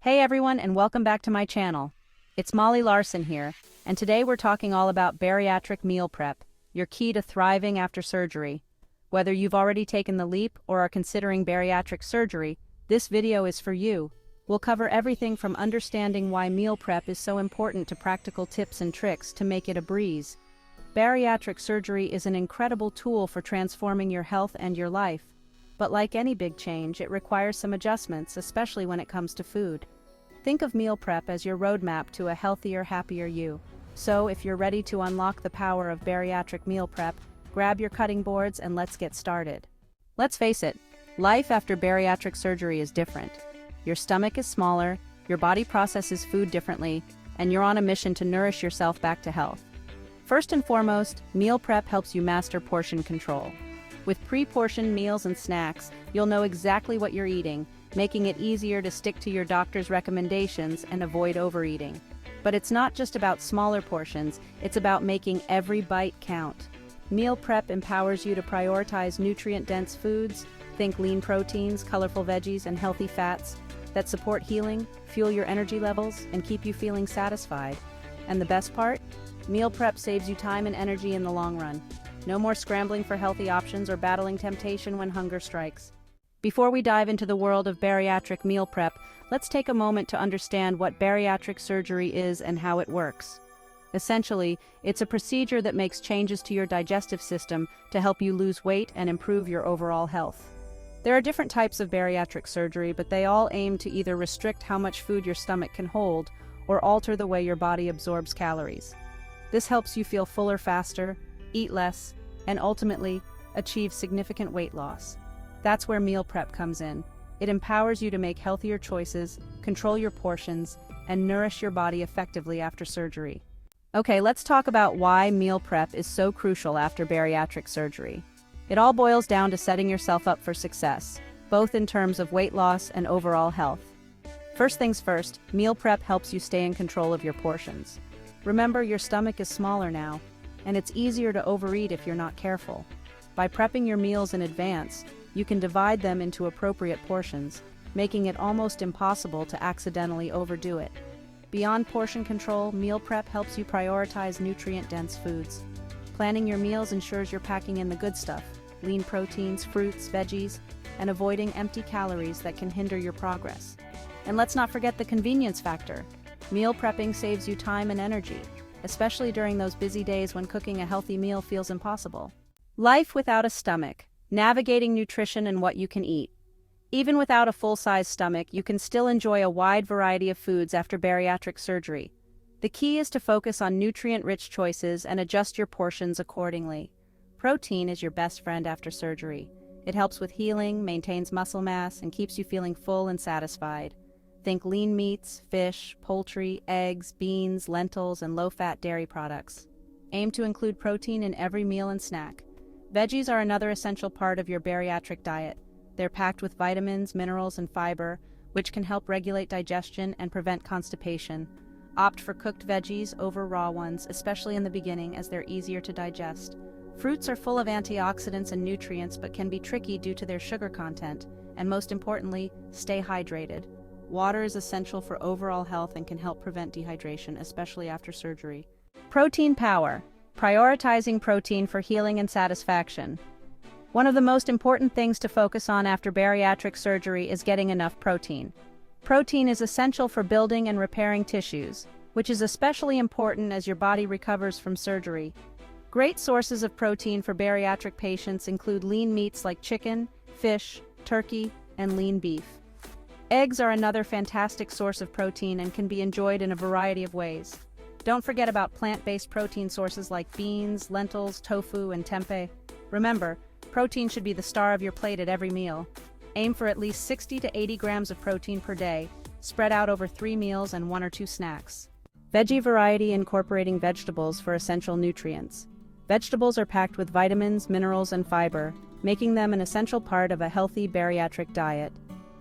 Hey everyone, and welcome back to my channel. It's Molly Larson here, and today we're talking all about bariatric meal prep, your key to thriving after surgery. Whether you've already taken the leap or are considering bariatric surgery, this video is for you. We'll cover everything from understanding why meal prep is so important to practical tips and tricks to make it a breeze. Bariatric surgery is an incredible tool for transforming your health and your life. But like any big change, it requires some adjustments, especially when it comes to food. Think of meal prep as your roadmap to a healthier, happier you. So, if you're ready to unlock the power of bariatric meal prep, grab your cutting boards and let's get started. Let's face it, life after bariatric surgery is different. Your stomach is smaller, your body processes food differently, and you're on a mission to nourish yourself back to health. First and foremost, meal prep helps you master portion control. With pre-portioned meals and snacks, you'll know exactly what you're eating, making it easier to stick to your doctor's recommendations and avoid overeating. But it's not just about smaller portions, it's about making every bite count. Meal prep empowers you to prioritize nutrient-dense foods, think lean proteins, colorful veggies, and healthy fats that support healing, fuel your energy levels, and keep you feeling satisfied. And the best part? Meal prep saves you time and energy in the long run. No more scrambling for healthy options or battling temptation when hunger strikes. Before we dive into the world of bariatric meal prep, let's take a moment to understand what bariatric surgery is and how it works. Essentially, it's a procedure that makes changes to your digestive system to help you lose weight and improve your overall health. There are different types of bariatric surgery, but they all aim to either restrict how much food your stomach can hold or alter the way your body absorbs calories. This helps you feel fuller faster, eat less, and ultimately achieve significant weight loss. That's where meal prep comes in. It empowers you to make healthier choices, control your portions, and nourish your body effectively after surgery. Okay, let's talk about why meal prep is so crucial after bariatric surgery. It all boils down to setting yourself up for success, both in terms of weight loss and overall health. First things first, meal prep helps you stay in control of your portions. Remember, your stomach is smaller now, and it's easier to overeat if you're not careful. By prepping your meals in advance, you can divide them into appropriate portions, making it almost impossible to accidentally overdo it. Beyond portion control, meal prep helps you prioritize nutrient-dense foods. Planning your meals ensures you're packing in the good stuff, lean proteins, fruits, veggies, and avoiding empty calories that can hinder your progress. And let's not forget the convenience factor. Meal prepping saves you time and energy, especially during those busy days when cooking a healthy meal feels impossible. Life without a stomach, navigating nutrition and what you can eat. Even without a full-size stomach, you can still enjoy a wide variety of foods after bariatric surgery. The key is to focus on nutrient-rich choices and adjust your portions accordingly. Protein is your best friend after surgery. It helps with healing, maintains muscle mass, and keeps you feeling full and satisfied. Think lean meats, fish, poultry, eggs, beans, lentils, and low-fat dairy products. Aim to include protein in every meal and snack. Veggies are another essential part of your bariatric diet. They're packed with vitamins, minerals, and fiber, which can help regulate digestion and prevent constipation. Opt for cooked veggies over raw ones, especially in the beginning, as they're easier to digest. Fruits are full of antioxidants and nutrients, but can be tricky due to their sugar content. And most importantly, stay hydrated. Water is essential for overall health and can help prevent dehydration, especially after surgery. Protein power. Prioritizing protein for healing and satisfaction. One of the most important things to focus on after bariatric surgery is getting enough protein. Protein is essential for building and repairing tissues, which is especially important as your body recovers from surgery. Great sources of protein for bariatric patients include lean meats like chicken, fish, turkey, and lean beef. Eggs are another fantastic source of protein and can be enjoyed in a variety of ways. Don't forget about plant-based protein sources like beans, lentils, tofu, and tempeh. Remember, protein should be the star of your plate at every meal. Aim for at least 60 to 80 grams of protein per day, spread out over 3 meals and 1 or 2 snacks. Veggie variety incorporating vegetables for essential nutrients. Vegetables are packed with vitamins, minerals, and fiber, making them an essential part of a healthy bariatric diet.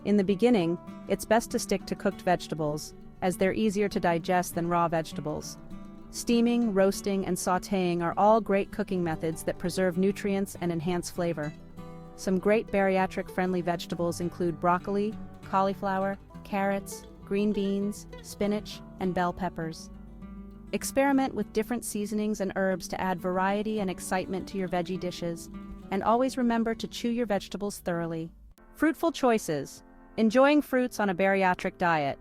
In the beginning, it's best to stick to cooked vegetables, as they're easier to digest than raw vegetables. Steaming, roasting, and sautéing are all great cooking methods that preserve nutrients and enhance flavor. Some great bariatric-friendly vegetables include broccoli, cauliflower, carrots, green beans, spinach, and bell peppers. Experiment with different seasonings and herbs to add variety and excitement to your veggie dishes, and always remember to chew your vegetables thoroughly. Fruitful choices. Enjoying fruits on a bariatric diet.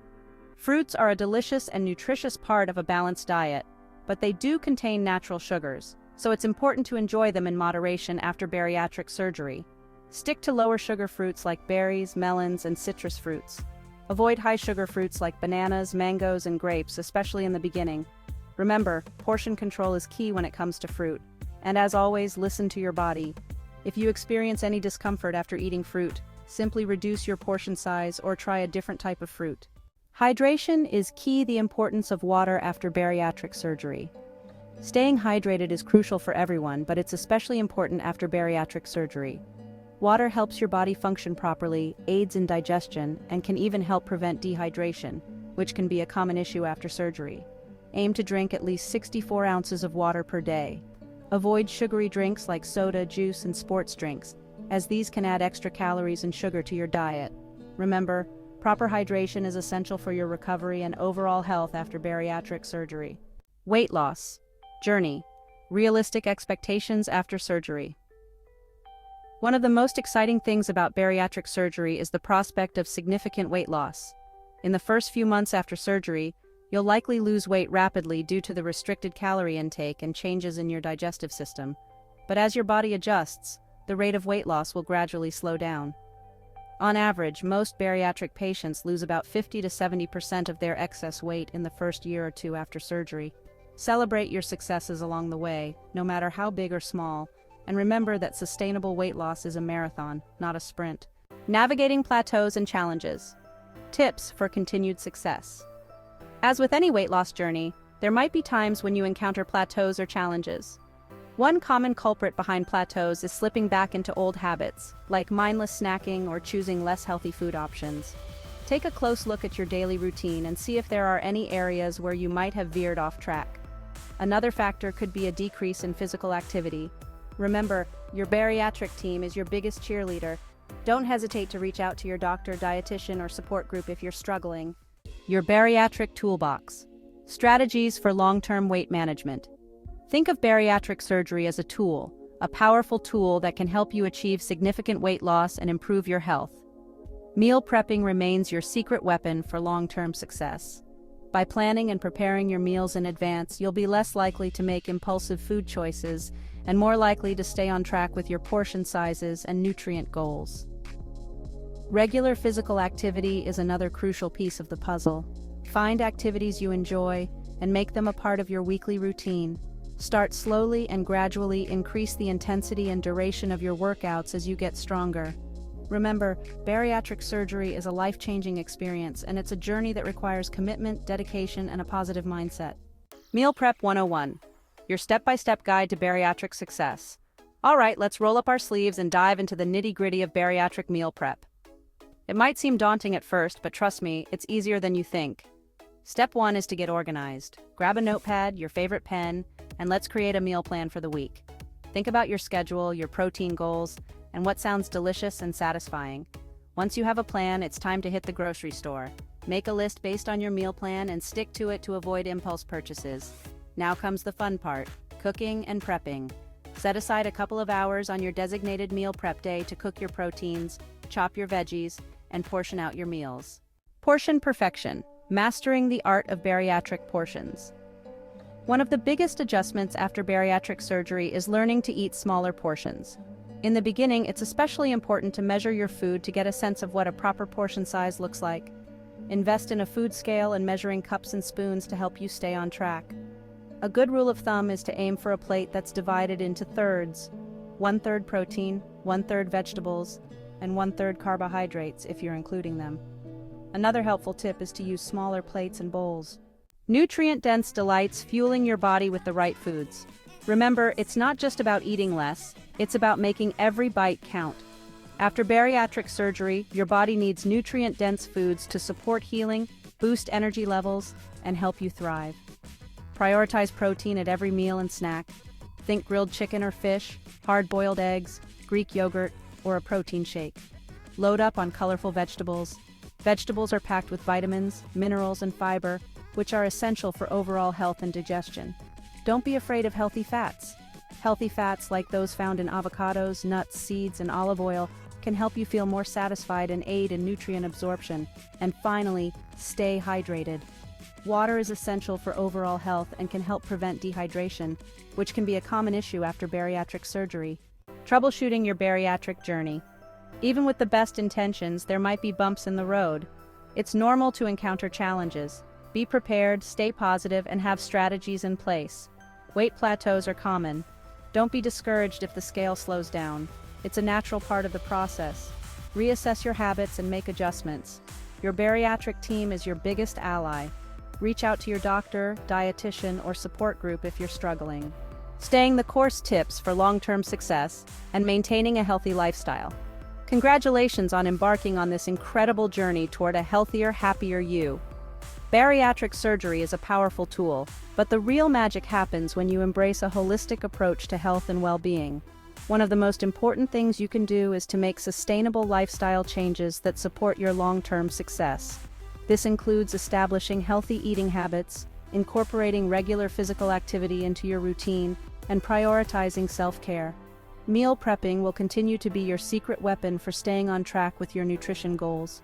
Fruits are a delicious and nutritious part of a balanced diet, but they do contain natural sugars, so it's important to enjoy them in moderation after bariatric surgery. Stick to lower sugar fruits like berries, melons, and citrus fruits. Avoid high sugar fruits like bananas, mangoes, and grapes, especially in the beginning. Remember, portion control is key when it comes to fruit. And as always, listen to your body. If you experience any discomfort after eating fruit, simply reduce your portion size or try a different type of fruit. Hydration is key. The importance of water after bariatric surgery. Staying hydrated is crucial for everyone, but it's especially important after bariatric surgery. Water helps your body function properly, aids in digestion, and can even help prevent dehydration, which can be a common issue after surgery. Aim to drink at least 64 ounces of water per day. Avoid sugary drinks like soda, juice, and sports drinks, as these can add extra calories and sugar to your diet. Remember, proper hydration is essential for your recovery and overall health after bariatric surgery. Weight loss. Journey. Realistic expectations after surgery. One of the most exciting things about bariatric surgery is the prospect of significant weight loss. In the first few months after surgery, you'll likely lose weight rapidly due to the restricted calorie intake and changes in your digestive system. But as your body adjusts, the rate of weight loss will gradually slow down. On average, most bariatric patients lose about 50 to 70% of their excess weight in the first year or two after surgery. Celebrate your successes along the way, no matter how big or small, and remember that sustainable weight loss is a marathon, not a sprint. Navigating plateaus and challenges. Tips for continued success. As with any weight loss journey, there might be times when you encounter plateaus or challenges. One common culprit behind plateaus is slipping back into old habits, like mindless snacking or choosing less healthy food options. Take a close look at your daily routine and see if there are any areas where you might have veered off track. Another factor could be a decrease in physical activity. Remember, your bariatric team is your biggest cheerleader. Don't hesitate to reach out to your doctor, dietitian, or support group if you're struggling. Your bariatric toolbox. Strategies for long-term weight management. Think of bariatric surgery as a tool, a powerful tool that can help you achieve significant weight loss and improve your health. Meal prepping remains your secret weapon for long-term success. By planning and preparing your meals in advance, you'll be less likely to make impulsive food choices and more likely to stay on track with your portion sizes and nutrient goals. Regular physical activity is another crucial piece of the puzzle. Find activities you enjoy and make them a part of your weekly routine. Start slowly and gradually increase the intensity and duration of your workouts as you get stronger. Remember, bariatric surgery is a life-changing experience, and it's a journey that requires commitment, dedication, and a positive mindset. Meal Prep 101, your step-by-step guide to bariatric success. All right, let's roll up our sleeves and dive into the nitty-gritty of bariatric meal prep. It might seem daunting at first, but trust me, it's easier than you think. Step 1 is to get organized. Grab a notepad, your favorite pen, and let's create a meal plan for the week. Think about your schedule, your protein goals, and what sounds delicious and satisfying. Once you have a plan, it's time to hit the grocery store. Make a list based on your meal plan and stick to it to avoid impulse purchases. Now comes the fun part, cooking and prepping. Set aside a couple of hours on your designated meal prep day to cook your proteins, chop your veggies, and portion out your meals. Portion perfection, mastering the art of bariatric portions. One of the biggest adjustments after bariatric surgery is learning to eat smaller portions. In the beginning, it's especially important to measure your food to get a sense of what a proper portion size looks like. Invest in a food scale and measuring cups and spoons to help you stay on track. A good rule of thumb is to aim for a plate that's divided into thirds: 1/3 protein, 1/3 vegetables, and 1/3 carbohydrates if you're including them. Another helpful tip is to use smaller plates and bowls. Nutrient-dense delights, fueling your body with the right foods. Remember, it's not just about eating less, it's about making every bite count. After bariatric surgery, your body needs nutrient-dense foods to support healing, boost energy levels, and help you thrive. Prioritize protein at every meal and snack. Think grilled chicken or fish, hard-boiled eggs, Greek yogurt, or a protein shake. Load up on colorful vegetables. Vegetables are packed with vitamins, minerals, and fiber, which are essential for overall health and digestion. Don't be afraid of healthy fats. Healthy fats, like those found in avocados, nuts, seeds, and olive oil, can help you feel more satisfied and aid in nutrient absorption. And finally, stay hydrated. Water is essential for overall health and can help prevent dehydration, which can be a common issue after bariatric surgery. Troubleshooting your bariatric journey. Even with the best intentions, there might be bumps in the road. It's normal to encounter challenges. Be prepared, stay positive, and have strategies in place. Weight plateaus are common. Don't be discouraged if the scale slows down. It's a natural part of the process. Reassess your habits and make adjustments. Your bariatric team is your biggest ally. Reach out to your doctor, dietitian, or support group if you're struggling. Staying the course tips for long-term success and maintaining a healthy lifestyle. Congratulations on embarking on this incredible journey toward a healthier, happier you. Bariatric surgery is a powerful tool, but the real magic happens when you embrace a holistic approach to health and well-being. One of the most important things you can do is to make sustainable lifestyle changes that support your long-term success. This includes establishing healthy eating habits, incorporating regular physical activity into your routine, and prioritizing self-care. Meal prepping will continue to be your secret weapon for staying on track with your nutrition goals.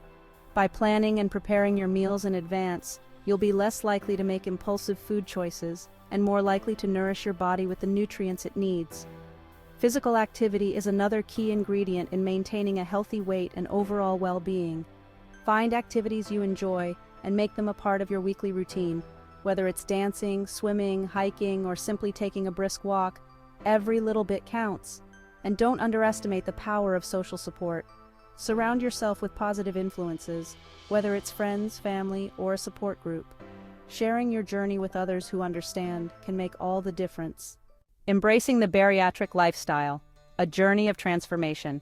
By planning and preparing your meals in advance, you'll be less likely to make impulsive food choices and more likely to nourish your body with the nutrients it needs. Physical activity is another key ingredient in maintaining a healthy weight and overall well-being. Find activities you enjoy and make them a part of your weekly routine. Whether it's dancing, swimming, hiking, or simply taking a brisk walk, every little bit counts. And don't underestimate the power of social support. Surround yourself with positive influences, whether it's friends, family, or a support group. Sharing your journey with others who understand can make all the difference. Embracing the bariatric lifestyle, a journey of transformation.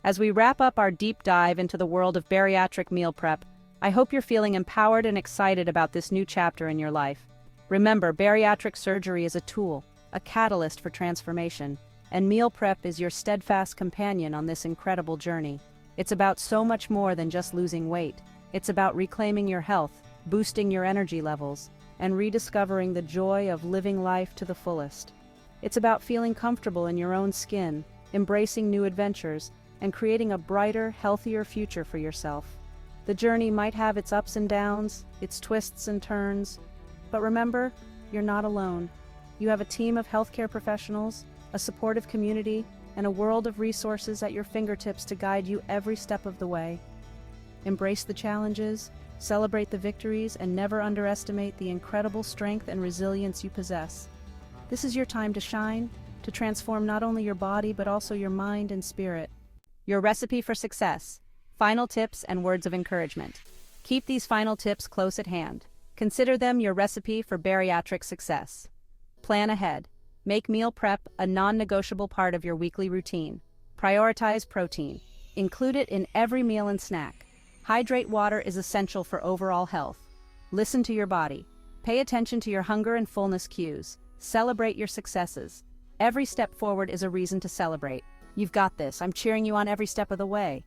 As we wrap up our deep dive into the world of bariatric meal prep, I hope you're feeling empowered and excited about this new chapter in your life. Remember, bariatric surgery is a tool, a catalyst for transformation, and meal prep is your steadfast companion on this incredible journey. It's about so much more than just losing weight. It's about reclaiming your health, boosting your energy levels, and rediscovering the joy of living life to the fullest. It's about feeling comfortable in your own skin, embracing new adventures, and creating a brighter, healthier future for yourself. The journey might have its ups and downs, its twists and turns, but remember, you're not alone. You have a team of healthcare professionals, a supportive community, and a world of resources at your fingertips to guide you every step of the way. Embrace the challenges, celebrate the victories, and never underestimate the incredible strength and resilience you possess. This is your time to shine, to transform not only your body but also your mind and spirit. Your recipe for success. Final tips and words of encouragement. Keep these final tips close at hand. Consider them your recipe for bariatric success. Plan ahead. Make meal prep a non-negotiable part of your weekly routine. Prioritize protein. Include it in every meal and snack. Hydrate. Water is essential for overall health. Listen to your body. Pay attention to your hunger and fullness cues. Celebrate your successes. Every step forward is a reason to celebrate. You've got this. I'm cheering you on every step of the way.